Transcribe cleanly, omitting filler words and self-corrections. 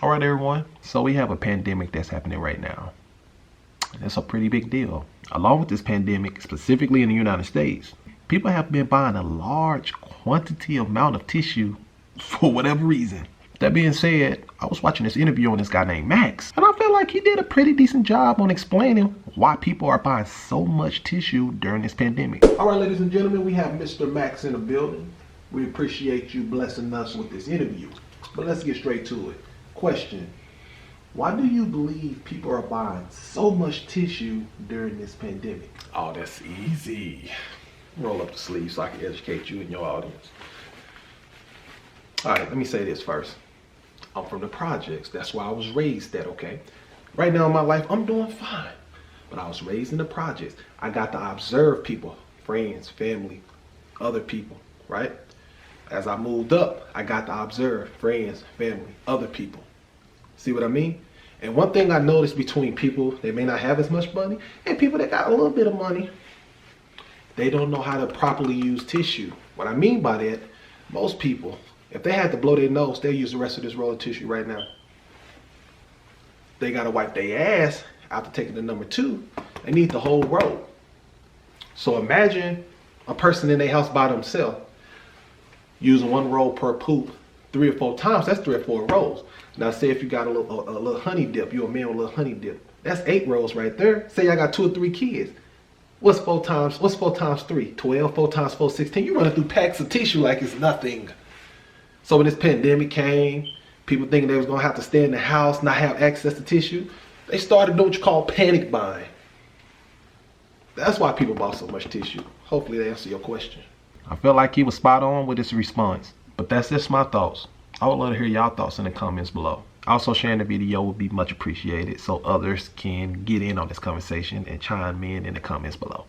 All right, everyone. So we have a pandemic that's happening right now. That's a pretty big deal. Along with this pandemic, specifically in the United States, people have been buying a large quantity amount of tissue for whatever reason. That being said, I was watching this interview on this guy named Max, and I felt like he did a pretty decent job on explaining why people are buying so much tissue during this pandemic. All right, ladies and gentlemen, we have Mr. Max in the building. We appreciate you blessing us with this interview. But let's get straight to it. Question: why do you believe people are buying so much tissue during this pandemic? Oh, that's easy. Roll up the sleeves so I can educate you and your audience. All right, let me say this first. I'm from the projects. That's why I was raised that, okay? Right now in my life, I'm doing fine. But I was raised in the projects. I got to observe people, friends, family, other people, right? As I moved up, I got to observe friends, family, other people. See what I mean? And one thing I noticed between people that may not have as much money and people that got a little bit of money, they don't know how to properly use tissue. What I mean by that, most people, if they had to blow their nose, they'll use the rest of this roll of tissue right now. They gotta wipe their ass after taking the number 2. They need the whole roll. So imagine a person in their house by themselves using 1 roll per poop 3 or 4 times. That's 3 or 4 rolls. Now say if you got a little honey dip, you're a man with a little honey dip. That's 8 rolls right there. Say I got 2 or 3 kids. What's 4 times 3? 12, 4 times 4, 16. You running through packs of tissue like it's nothing. So when this pandemic came, people thinking they was gonna have to stay in the house, not have access to tissue, they started doing what you call panic buying. That's why people bought so much tissue. Hopefully they answer your question. I felt like he was spot on with his response, but that's just my thoughts. I would love to hear y'all thoughts in the comments below. Also, sharing the video would be much appreciated so others can get in on this conversation and chime in the comments below.